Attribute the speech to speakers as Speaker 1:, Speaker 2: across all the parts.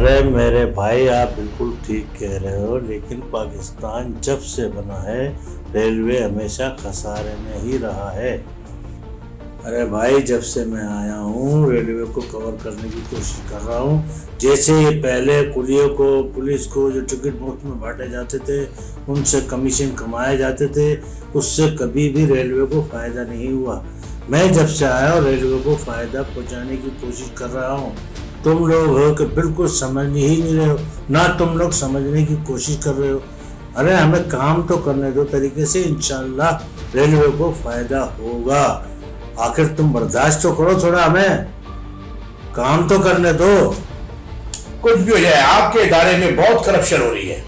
Speaker 1: ارے میرے بھائی آپ بالکل ٹھیک کہہ رہے ہو، لیکن پاکستان جب سے بنا ہے ریلوے ہمیشہ خسارے میں ہی رہا ہے۔ ارے بھائی جب سے میں آیا ہوں ریلوے کو کور کرنے کی کوشش کر رہا ہوں۔ جیسے یہ پہلے کلیوں کو پولیس کو جو ٹکٹ مفت میں بانٹے جاتے تھے ان سے کمیشن کمائے جاتے تھے، اس سے کبھی بھی ریلوے کو فائدہ نہیں ہوا۔ میں جب سے آیا ہوں ریلوے کو فائدہ پہنچانے کی کوشش کر رہا ہوں۔ تم لوگ ہو کہ بالکل سمجھ ہی نہیں رہے ہو، نہ تم لوگ سمجھنے کی کوشش کر رہے ہو۔ ارے ہمیں کام تو کرنے دو طریقے سے، انشاءاللہ ریلوے کو فائدہ ہوگا۔ آخر تم برداشت تو کرو تھوڑا، ہمیں کام تو کرنے دو۔
Speaker 2: کچھ بھی ہو جائے آپ کے ادارے میں بہت کرپشن ہو رہی ہے۔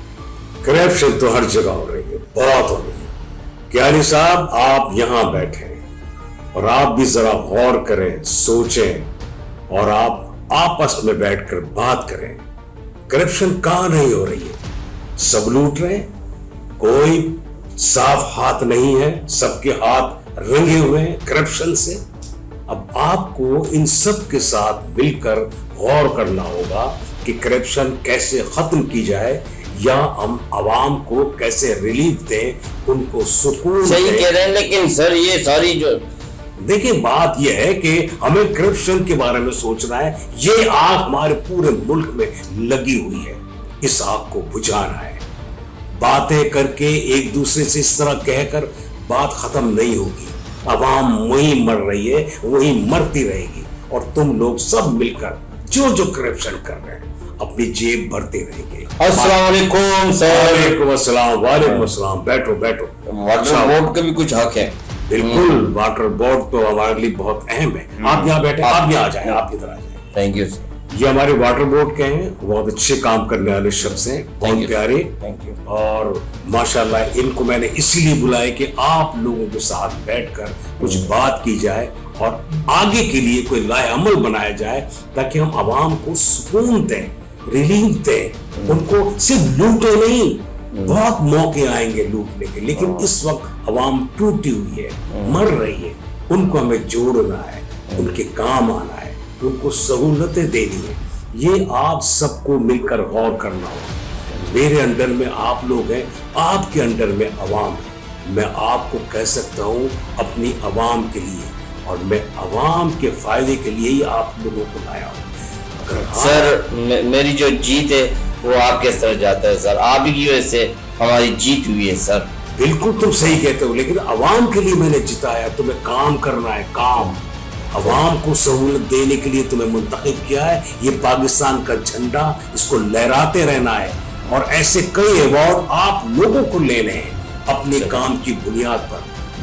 Speaker 3: کرپشن تو ہر جگہ ہو رہی ہے، بہت ہو رہی ہے۔ کیانی صاحب آپ یہاں بیٹھیں اور آپ بھی ذرا غور کریں، سوچیں اور آپ آپس میں بیٹھ کر بات کریں۔ کرپشن کہاں نہیں ہو رہی ہے؟ سب لوٹ رہے ہیں، کوئی صاف ہاتھ نہیں ہے، سب کے ہاتھ رنگے ہوئے ہیں کرپشن سے۔ اب آپ کو ان سب کے ساتھ مل کر غور کرنا ہوگا کہ کرپشن کیسے ختم کی جائے، یا ہم عوام کو کیسے ریلیف دیں، ان کو سکون دیں۔
Speaker 4: صحیح کہہ رہے ہیں، لیکن سر یہ ساری جو
Speaker 3: دیکھیں بات یہ ہے کہ ہمیں کرپشن کے بارے میں سوچنا ہے۔ یہ آگ ہمارے پورے ملک میں لگی ہوئی ہے، اس آگ کو بجھانا ہے۔ باتیں کر کے ایک دوسرے سے اس طرح کہہ کر بات ختم نہیں ہوگی۔ عوام وہیں مر رہی ہے، وہیں مرتی رہے گی، اور تم لوگ سب مل کر جو کرپشن کر رہے ہیں اپنی جیب بھرتے رہیں گے۔
Speaker 4: السلام علیکم سر۔
Speaker 3: وعلیکم السلام۔ وعلیکم السلام۔ بیٹھو بیٹھو۔
Speaker 4: واٹر بورڈ کا بھی کچھ حق ہے؟
Speaker 3: بالکل، واٹر بورڈ تو ہمارے لیے بہت اہم ہے۔ آپ یہاں بیٹھے، آپ یہاں آ جائیں، آپ ادھر آ جائیں۔
Speaker 4: Thank you sir.
Speaker 3: یہ ہمارے واٹر بورڈ کے ہیں، بہت اچھے کام کرنے والے شخص ہیں، بہت پیارے، اور ماشاءاللہ ان کو میں نے اسی لیے بلایا کہ آپ لوگوں کے ساتھ بیٹھ کر کچھ بات کی جائے اور آگے کے لیے کوئی لائحہ عمل بنایا جائے، تاکہ ہم عوام کو سکون دیں، ریلیف دیں، ان کو صرف لوٹے نہیں۔ بہت موقع آئیں گے لوٹنے کے، لیکن اس وقت عوام ٹوٹی ہوئی ہے، مر رہی ہے، ان کو ہمیں جوڑنا ہے، ان کے کام آنا ہے، ان کو سہولتیں دینی ہے۔ یہ آپ سب کو مل کر غور کرنا ہوگا۔ میرے انڈر میں آپ لوگ ہیں، آپ کے انڈر میں عوام ہے۔ میں آپ کو کہہ سکتا ہوں اپنی عوام کے لیے، اور میں عوام کے فائدے کے لیے ہی آپ لوگوں کو لایا ہوں۔
Speaker 4: سر میری جو جیت ہے وہ آپ کے سر جاتا ہے سر، آپ ہی کی وجہ سے ہماری جیت ہوئی ہے سر۔
Speaker 3: بالکل تم صحیح کہتے ہو، لیکن عوام کے لیے میں نے جتایا، تمہیں کام کرنا ہے، کام۔ عوام کو سہولت دینے کے لیے تمہیں منتخب کیا ہے۔ یہ پاکستان کا جھنڈا، اس کو لہراتے رہنا ہے، اور ایسے کئی ایوارڈ آپ لوگوں کو لینے ہیں اپنے کام کی بنیاد پر،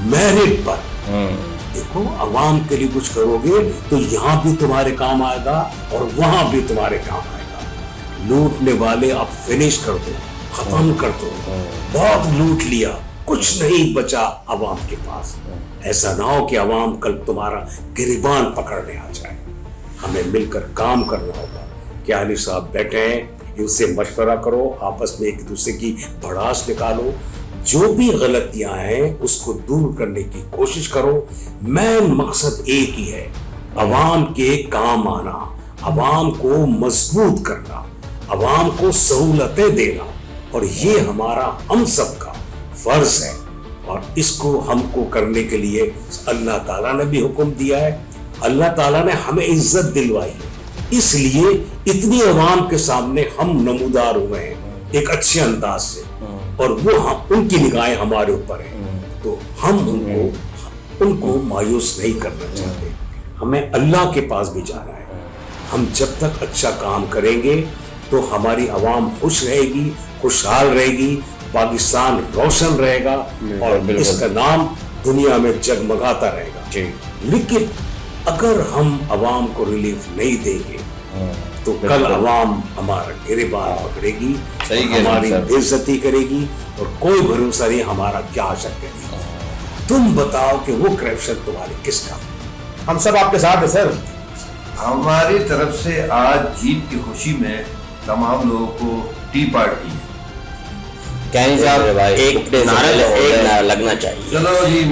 Speaker 3: میرٹ پر۔ دیکھو عوام کے لیے کچھ کرو گے تو یہاں بھی تمہارے کام آئے گا اور وہاں بھی تمہارے کام آئے گا۔ لوٹنے والے اب فنش کر دو، ختم کر دو۔ بہت لوٹ لیا، کچھ نہیں بچا عوام کے پاس۔ ایسا نہ ہو کہ عوام کل تمہارا گریبان پکڑنے آ جائے۔ ہمیں مل کر کام کرنا ہوگا۔ کیانی صاحب بیٹھے ہیں، ان سے مشورہ کرو، آپس میں ایک دوسرے کی بھڑاس نکالو، جو بھی غلطیاں ہیں اس کو دور کرنے کی کوشش کرو۔ مین مقصد ایک ہی ہے، عوام کے کام آنا، عوام کو مضبوط کرنا، عوام کو سہولتیں دینا، اور یہ ہمارا ہم سب کا فرض ہے، اور اس کو ہم کو کرنے کے لیے اللہ تعالیٰ نے بھی حکم دیا ہے۔ اللہ تعالیٰ نے ہمیں عزت دلوائی ہے، اس لیے اتنی عوام کے سامنے ہم نمودار ہوئے ہیں ایک اچھے انداز سے، اور وہ ان کی نگاہیں ہمارے اوپر ہیں، تو ہم ان کو مایوس نہیں کرنا چاہتے۔ ہمیں اللہ کے پاس بھی جانا ہے۔ ہم جب تک اچھا کام کریں گے تو ہماری عوام خوش رہے گی، خوشحال رہے گی، پاکستان روشن رہے گا، اور اس کا نام دنیا میں جگمگاتا رہے گا۔ لیکن اگر ہم عوام کو ریلیف نہیں دیں گے تو کل عوام ہمارا گریبان پکڑے گی، ہماری بے عزتی کرے گی، اور کوئی بھروسہ نہیں ہمارا کیا شک ہے۔ تم بتاؤ کہ وہ کرپشن تمہارے کس کا؟
Speaker 2: ہم سب آپ کے ساتھ ہیں سر۔
Speaker 5: ہماری طرف سے آج جیت کی خوشی میں تمام لوگوں کو ٹی پارٹی ہے۔
Speaker 4: کیانی صاحب ایک نعرہ لگنا چاہیے۔
Speaker 5: چلو جی،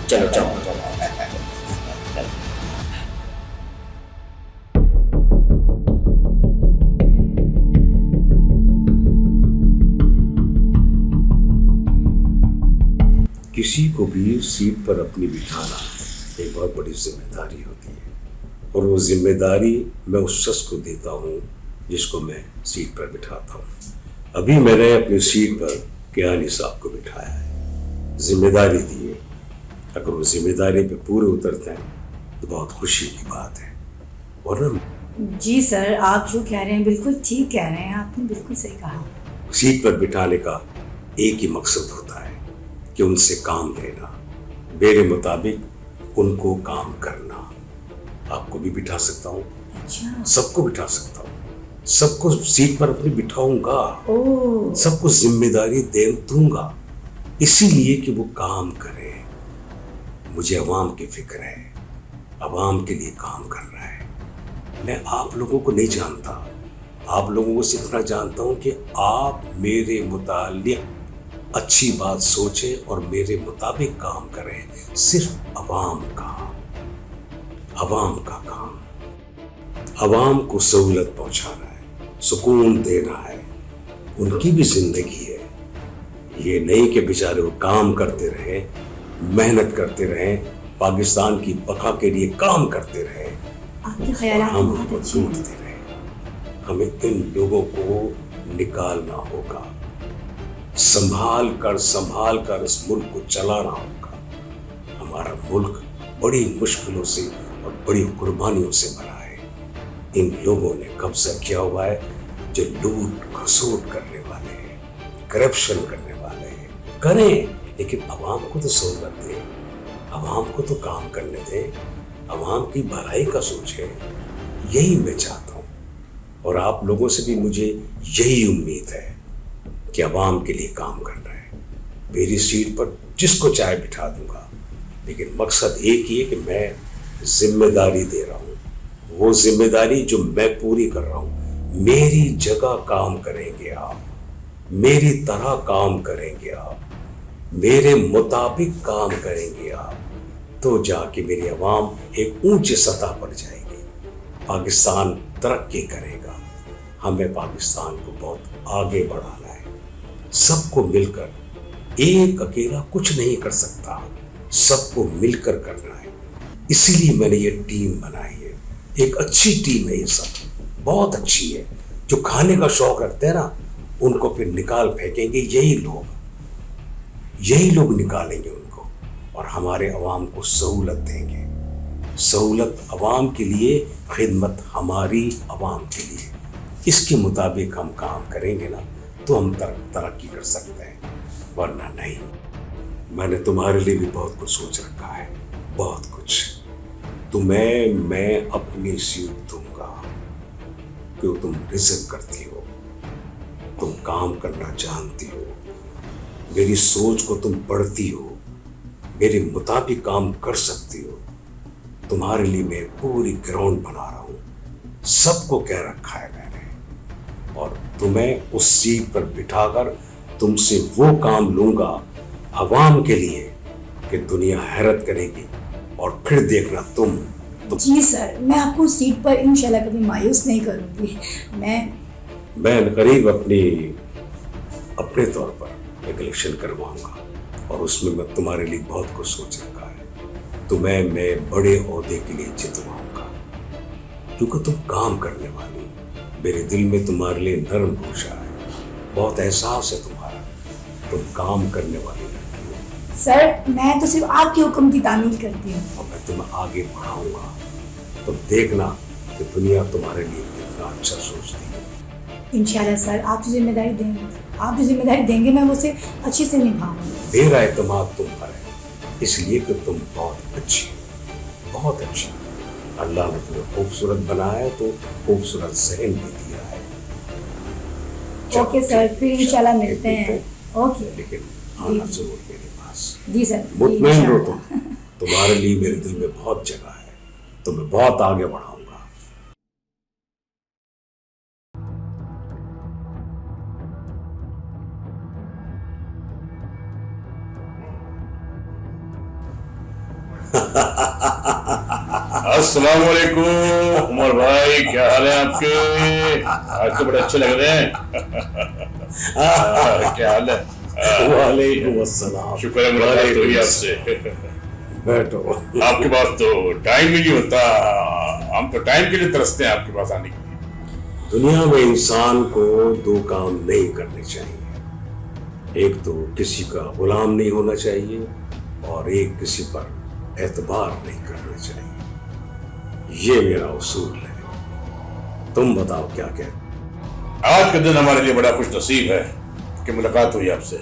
Speaker 4: چلو چلو
Speaker 3: किसी को भी सीट पर अपनी बिठाना एक बहुत बड़ी जिम्मेदारी होती है, और वो जिम्मेदारी मैं उस शख्स को देता हूँ जिसको मैं सीट पर बिठाता हूँ। अभी मैंने अपनी सीट पर कियानी साहब को बिठाया है, जिम्मेदारी दी है। अगर वो जिम्मेदारी पे पूरे उतरते हैं तो बहुत खुशी की बात है। वरना
Speaker 6: जी सर, आप जो कह रहे हैं बिल्कुल ठीक कह रहे हैं, आपने बिल्कुल सही कहा।
Speaker 3: सीट पर बिठाने का एक ही मकसद होता है कि उनसे काम लेना, मेरे मुताबिक उनको काम करना। आपको भी बिठा सकता हूँ,
Speaker 6: अच्छा।
Speaker 3: सबको बिठा सकता हूँ, सबको सीट पर अपनी बिठाऊंगा,
Speaker 6: ओह,
Speaker 3: सबको जिम्मेदारी दे दूंगा, इसीलिए कि वो काम करें। मुझे अवाम की फिक्र है, अवाम के लिए काम कर रहा है। मैं आप लोगों को नहीं जानता, आप लोगों को सिर्फ इतना जानता हूं कि आप मेरे मुतालिक अच्छी बात सोचें और मेरे मुताबिक काम करें। सिर्फ अवाम का काम, अवाम को सहूलत पहुंचाना है, सुकून देना है, उनकी भी जिंदगी है। ये नहीं कि बेचारे वो काम करते रहे, मेहनत करते रहे, पाकिस्तान की बका के लिए काम करते रहे,
Speaker 6: आपके ख्यालात
Speaker 3: हम
Speaker 6: बहुत अच्छे हैं।
Speaker 3: टूटते रहे। हमें इन लोगों को निकालना होगा, संभाल कर इस मुल्क को चलाना होगा। हमारा मुल्क बड़ी मुश्किलों से और बड़ी कुर्बानियों से बना है। इन लोगों ने कब्जा किया हुआ है जो लूट खसोट करने वाले हैं, करप्शन करने वाले हैं। करें, लेकिन अवाम को तो सहूलत दें, अवाम को तो काम करने दें, अवाम की भलाई का सोचें। यही मैं चाहता हूँ, और आप लोगों से भी मुझे यही उम्मीद है कि अवाम के लिए काम करना है। मेरी सीट पर जिसको चाहे बिठा दूंगा, लेकिन मकसद एक ही है कि मैं जिम्मेदारी दे रहा हूँ, वो जिम्मेदारी जो मैं पूरी कर रहा हूँ। मेरी जगह काम करेंगे आप, मेरी तरह काम करेंगे आप, मेरे मुताबिक काम करेंगे आप, तो जाके मेरी अवाम एक ऊंची सतह पर जाएगी, पाकिस्तान तरक्की करेगा। हमें पाकिस्तान को बहुत आगे बढ़ाना है, सबको मिलकर, एक अकेला कुछ नहीं कर सकता, सबको मिलकर करना है। इसीलिए मैंने ये टीम बनाई है, एक अच्छी टीम है, ये सब बहुत अच्छी है। जो खाने का शौक रखते हैं ना, उनको फिर निकाल फेंकेंगे यही लोग निकालेंगे उनको, और हमारे अवाम को सहूलत देंगे। सहूलत अवाम के लिए, खिदमत हमारी अवाम के लिए। इसके मुताबिक हम काम करेंगे ना, तो हम तरक्की कर सकते हैं, वरना नहीं। मैंने तुम्हारे लिए भी बहुत कुछ सोच रखा है, बहुत कुछ। तुम्हें मैं अपनी सीट दूंगा, क्यों तुम रिज़र्व करती हो, तुम काम करना जानती हो, मेरी सोच को तुम पढ़ती हो, मेरे मुताबिक काम कर सकती हो। तुम्हारे लिए मैं पूरी ग्राउंड बना रहा हूँ, सबको कह रखा है मैंने, और तुम्हें उस सीट पर बिठाकर तुमसे वो काम लूंगा अवाम के लिए कि दुनिया हैरत करेगी, और फिर देखना तुम
Speaker 6: जी सर, मैं आपको सीट पर इंशाल्लाह कभी मायूस नहीं करूँगी। मैं
Speaker 3: करीब अपने तौर पर एक इलेक्शन करवाऊंगा, और उसमें मैं तुम्हारे लिए बहुत कुछ सोच रखा है। तुम्हें मैं बड़े ओहदे के लिए जितवाऊंगा, क्योंकि तुम काम करने वाली, मेरे दिल में तुम्हारे लिए नरम गोशा है, बहुत एहसास है तुम्हारा, तुम काम करने वाली लड़की हो।
Speaker 6: सर, मैं तो सिर्फ आपके हुक्म की तामील करती हूँ,
Speaker 3: और मैं तुम्हें आगे बढ़ाऊंगा। तुम देखना कि दुनिया तुम्हारे लिए कितना अच्छा सोचती है।
Speaker 6: इंशाल्लाह सर, आप जो जिम्मेदारी देंगे मैं उसे अच्छे से निभाऊंगी।
Speaker 3: मेरा एतमाद तुम पर है, इसलिए कि तुम बहुत अच्छी हो, बहुत अच्छी। अल्लाह ने तुम्हें खूबसूरत बनाया है, तो खूबसूरत ज़हन भी दिया है।
Speaker 6: ओके सर, फिर इंशाल्लाह मिलते हैं। ओके,
Speaker 3: लेकिन आना जरूर मेरे पास।
Speaker 6: जी सर,
Speaker 3: मुतमईन रहो तुम, तुम्हारे लिए मेरे दिल में बहुत जगह है, तुम्हें बहुत आगे बढ़ाऊंगा।
Speaker 2: अस्सलाम वालेकुम उमर भाई, क्या हाल है आपके? आज तो बड़े अच्छे लग रहे हैं। क्या हाल है?
Speaker 3: वालेकुम अस्सलाम।
Speaker 2: शुक्र है मुलाकात हुई आपसे।
Speaker 3: बैठो।
Speaker 2: आपके पास तो टाइम ही नहीं होता, हम तो टाइम के लिए तरसते हैं आपके पास आने के लिए।
Speaker 3: दुनिया में इंसान को दो काम नहीं करने चाहिए, एक तो किसी का गुलाम नहीं होना चाहिए और एक किसी पर एतबार नहीं करना चाहिए। ये मेरा उसूल है। तुम बताओ क्या कहते?
Speaker 2: आज का दिन हमारे लिए बड़ा खुश नसीब है कि मुलाकात हुई आपसे।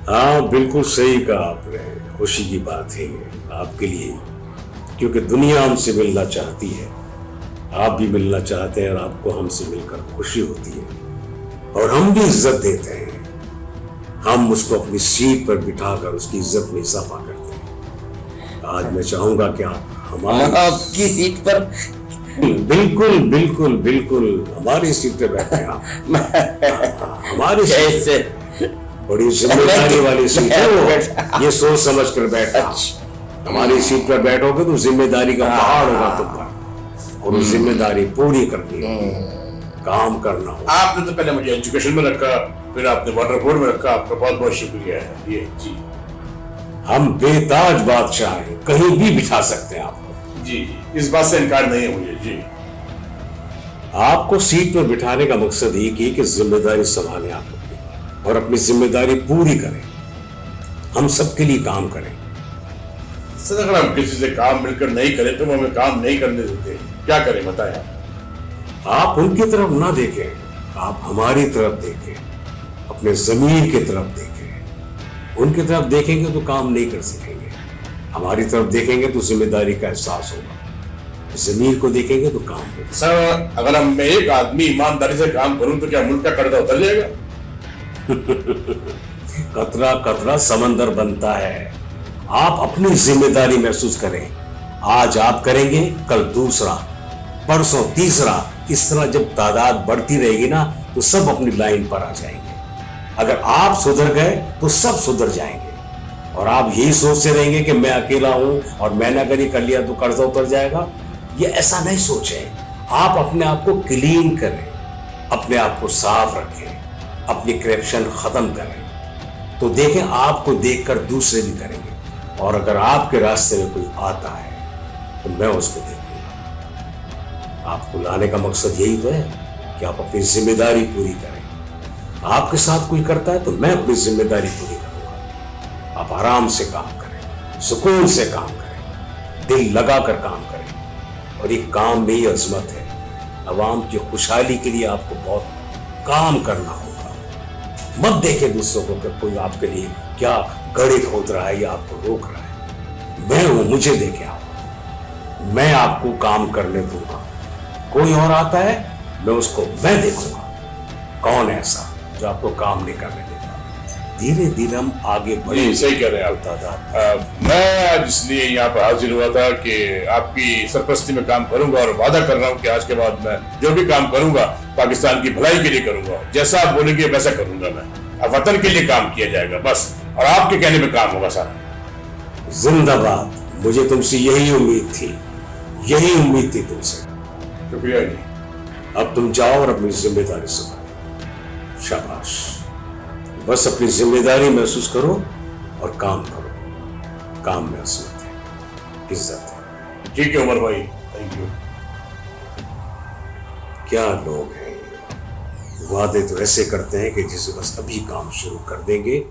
Speaker 3: हाँ, बिल्कुल सही कहा आपने। खुशी की बात है आपके लिए, क्योंकि दुनिया हमसे मिलना चाहती है, आप भी मिलना चाहते हैं और आपको हमसे मिलकर खुशी होती है और हम भी इज्जत देते हैं। हम उसको अपनी सीट पर बिठाकर उसकी इज्जत में इजाफा करते हैं। आज मैं चाहूंगा कि आप
Speaker 4: आपकी सीट पर
Speaker 3: बिल्कुल बिल्कुल बिल्कुल हमारी सीट पे बैठे आप। हमारी सीट
Speaker 4: कैसे?
Speaker 3: बड़ी जिम्मेदारी वाली सीट है वो, ये सोच समझ कर बैठा। हमारी सीट पर बैठोगे तो जिम्मेदारी का पहाड़ होगा तुम पर और वो जिम्मेदारी पूरी करनी होगी, काम करना होगा।
Speaker 2: आपने तो पहले मुझे एजुकेशन में रखा, फिर आपने वाटर बोर्ड में रखा, आपका बहुत बहुत शुक्रिया है। ये जी
Speaker 3: हम बेताज बादशाह हैं, कहीं भी बिठा सकते हैं आपको।
Speaker 2: जी इस बात से इनकार नहीं है मुझे। जी
Speaker 3: आपको सीट पर बिठाने का मकसद एक ही कि जिम्मेदारी संभालें आप अपनी और अपनी जिम्मेदारी पूरी करें, हम सबके लिए काम करें।
Speaker 2: सर अगर हम किसी से काम मिलकर नहीं करें तो वो हमें काम नहीं करने देते, क्या करें बताएं आप।
Speaker 3: आप उनकी तरफ ना देखें, आप हमारी तरफ देखें, अपने जमीर की तरफ देखें। उनकी तरफ देखेंगे तो काम नहीं कर सकेंगे, हमारी तरफ देखेंगे तो जिम्मेदारी का एहसास होगा, जमीर को देखेंगे तो काम होगा।
Speaker 2: सर अगर मैं एक आदमी ईमानदारी से काम करूं तो क्या मुल्क का कर्जा उतर जाएगा?
Speaker 3: कतरा कतरा समंदर बनता है। आप अपनी जिम्मेदारी महसूस करें। आज आप करेंगे, कल दूसरा, परसों तीसरा। इस तरह जब तादाद बढ़ती रहेगी ना तो सब अपनी लाइन पर आ जाएंगे। अगर आप सुधर गए तो सब सुधर जाएंगे और आप यही सोचते रहेंगे कि मैं अकेला हूं और मैंने अगर ये कर लिया तो कर्जा उतर जाएगा। ये ऐसा नहीं सोचें। आप अपने आप को क्लीन करें, अपने आप को साफ रखें, अपनी करप्शन खत्म करें, तो देखें आपको देखकर दूसरे भी करेंगे। और अगर आपके रास्ते में कोई आता है तो मैं उसको देखूंगा। आपको लाने का मकसद यही तो है कि आप अपनी जिम्मेदारी पूरी करें। आपके साथ कोई करता है तो मैं अपनी जिम्मेदारी पूरी करूंगा। आप आराम से काम करें, सुकून से काम करें, दिल लगाकर काम करें। और ये काम में ही अजमत है। अवाम की खुशहाली के लिए आपको बहुत काम करना होगा। मत देखें दूसरों को कि कोई आपके लिए क्या गड्ढे खोद रहा है या आपको रोक रहा है। मैं हूं, मुझे देखें आप। मैं आपको काम करने दूंगा। कोई और आता है मैं देखूंगा कौन है ऐसा जो आपको काम नहीं करने देगा। धीरे धीरे हम आगे बढ़े।
Speaker 2: जी सही कह रहे हैं आप। मैं आज इसलिए यहाँ पर हाजिर हुआ था कि आपकी सरपरस्ती में काम करूंगा और वादा कर रहा हूँ कि आज के बाद मैं जो भी काम करूंगा पाकिस्तान की भलाई के लिए करूंगा। जैसा आप बोलेंगे वैसा करूंगा मैं। अब वतन के लिए काम किया जाएगा बस, और आपके कहने पे काम होगा सारा।
Speaker 3: जिंदाबाद। मुझे तुमसे यही उम्मीद थी, यही उम्मीद थी तुमसे।
Speaker 2: शुक्रिया जी।
Speaker 3: अब तुम जाओ और अपनी जिम्मेदारी संभालो। शाबाश। बस अपनी जिम्मेदारी महसूस करो और काम करो। काम में असलियत है, इज्जत है।
Speaker 2: ठीक है उमर भाई, थैंक यू।
Speaker 3: क्या लोग हैं, वादे तो ऐसे करते हैं कि जैसे बस अभी काम शुरू कर देंगे